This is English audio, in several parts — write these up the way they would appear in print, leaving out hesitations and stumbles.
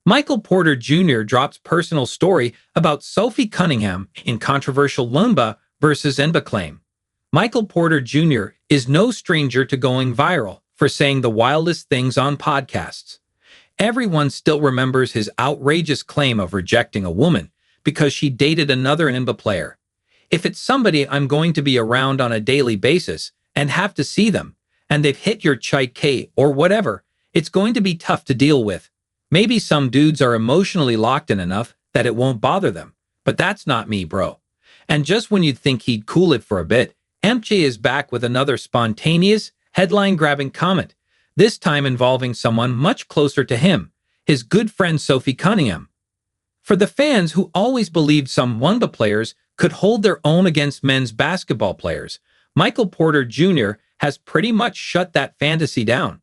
Michael Porter Jr. drops personal story about Sophie Cunningham in controversial Wnba versus Wnba claim. Michael Porter Jr. is no stranger to going viral for saying the wildest things on podcasts. Everyone still remembers his outrageous claim of rejecting a woman because she dated another Wnba player. If it's somebody I'm going to be around on a daily basis and have to see them, and they've hit your chai K or whatever, it's going to be tough to deal with. Maybe some dudes are emotionally locked in enough that it won't bother them, but that's not me, bro. And just when you'd think he'd cool it for a bit, Wnba is back with another spontaneous, headline-grabbing comment, this time involving someone much closer to him, his good friend Sophie Cunningham. For the fans who always believed some Wnba players could hold their own against men's basketball players, Michael Porter Jr. has pretty much shut that fantasy down.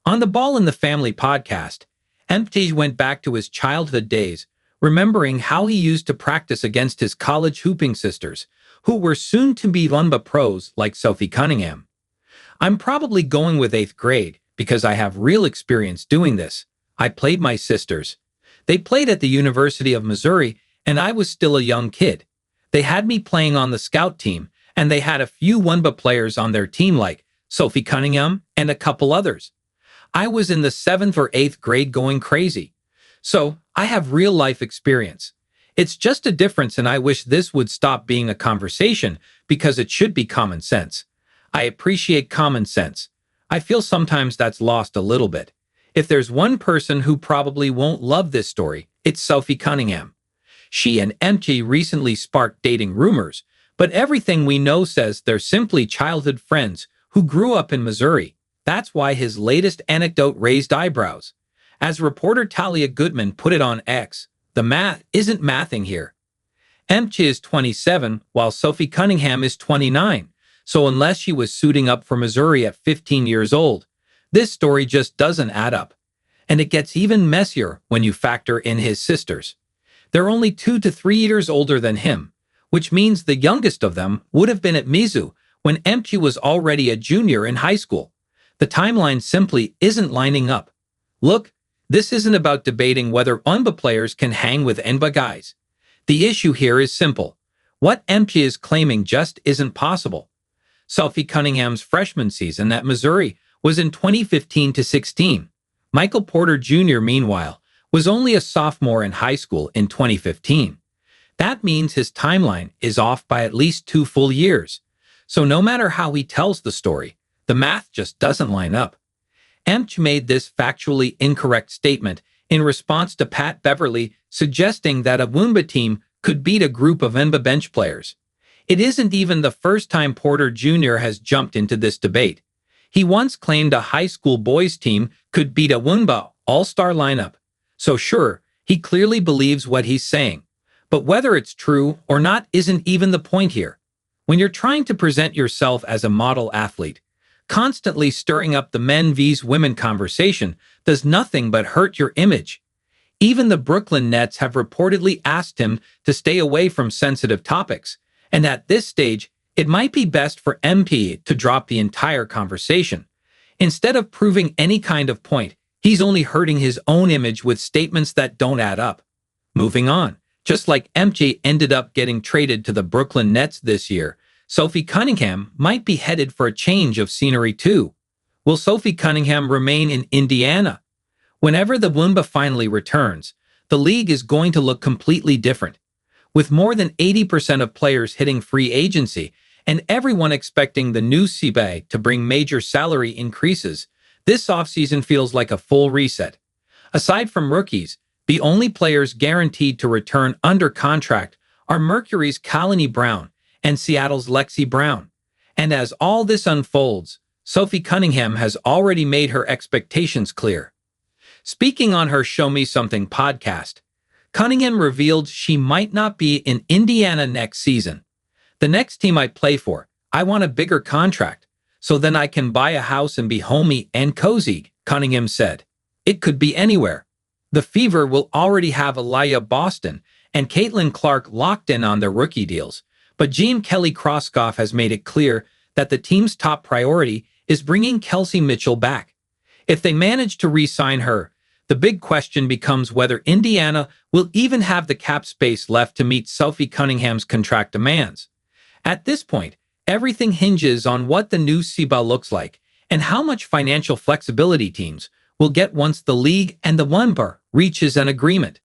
On the Ball in the Family podcast, Wnba went back to his childhood days, remembering how he used to practice against his college hooping sisters, who were soon to be Wnba pros like Sophie Cunningham. I'm probably going with 8th grade because I have real experience doing this. I played my sisters. They played at the University of Missouri, and I was still a young kid. They had me playing on the scout team, and they had a few Wnba players on their team like Sophie Cunningham and a couple others. I was in the 7th or 8th grade going crazy. So, I have real-life experience. It's just a difference, and I wish this would stop being a conversation because it should be common sense. I appreciate common sense. I feel sometimes that's lost a little bit. If there's one person who probably won't love this story, it's Sophie Cunningham. She and Wnba recently sparked dating rumors, but everything we know says they're simply childhood friends who grew up in Missouri. That's why his latest anecdote raised eyebrows. As reporter Talia Goodman put it on X, the math isn't mathing here. Wnba is 27, while Sophie Cunningham is 29, so unless she was suiting up for Missouri at 15 years old, this story just doesn't add up. And it gets even messier when you factor in his sisters. They're only 2 to 3 years older than him, which means the youngest of them would have been at Mizzou when Wnba was already a junior in high school. The timeline simply isn't lining up. Look, this isn't about debating whether Wnba players can hang with Wnba guys. The issue here is simple. What Wnba is claiming just isn't possible. Sophie Cunningham's freshman season at Missouri was in 2015 to 16. Michael Porter Jr., meanwhile, was only a sophomore in high school in 2015. That means his timeline is off by at least 2 full years. So no matter how he tells the story, the math just doesn't line up. Wnba made this factually incorrect statement in response to Pat Beverly suggesting that a Wnba team could beat a group of Wnba bench players. It isn't even the first time Porter Jr. has jumped into this debate. He once claimed a high school boys team could beat a Wnba all-star lineup. So sure, he clearly believes what he's saying. But whether it's true or not isn't even the point here. When you're trying to present yourself as a model athlete, constantly stirring up the men vs women conversation does nothing but hurt your image. Even the Brooklyn Nets have reportedly asked him to stay away from sensitive topics, and at this stage, it might be best for Wnba to drop the entire conversation. Instead of proving any kind of point, he's only hurting his own image with statements that don't add up. Moving on, just like Wnba ended up getting traded to the Brooklyn Nets this year, Sophie Cunningham might be headed for a change of scenery too. Will Sophie Cunningham remain in Indiana? Whenever the Wnba finally returns, the league is going to look completely different. With more than 80% of players hitting free agency and everyone expecting the new Wnba to bring major salary increases, this offseason feels like a full reset. Aside from rookies, the only players guaranteed to return under contract are Mercury's Kalani Brown and Seattle's Lexi Brown. And as all this unfolds, Sophie Cunningham has already made her expectations clear. Speaking on her Show Me Something podcast, Cunningham revealed she might not be in Indiana next season. The next team I play for, I want a bigger contract, so then I can buy a house and be homey and cozy, Cunningham said. It could be anywhere. The Fever will already have Aaliyah Boston and Caitlin Clark locked in on their rookie deals, but GM Kelly Kroskoff has made it clear that the team's top priority is bringing Kelsey Mitchell back. If they manage to re-sign her, The big question becomes whether Indiana will even have the cap space left to meet Sophie Cunningham's contract demands. At this point, everything hinges on what the new Wnba looks like and how much financial flexibility teams will get once the league and the Wnba reaches an agreement.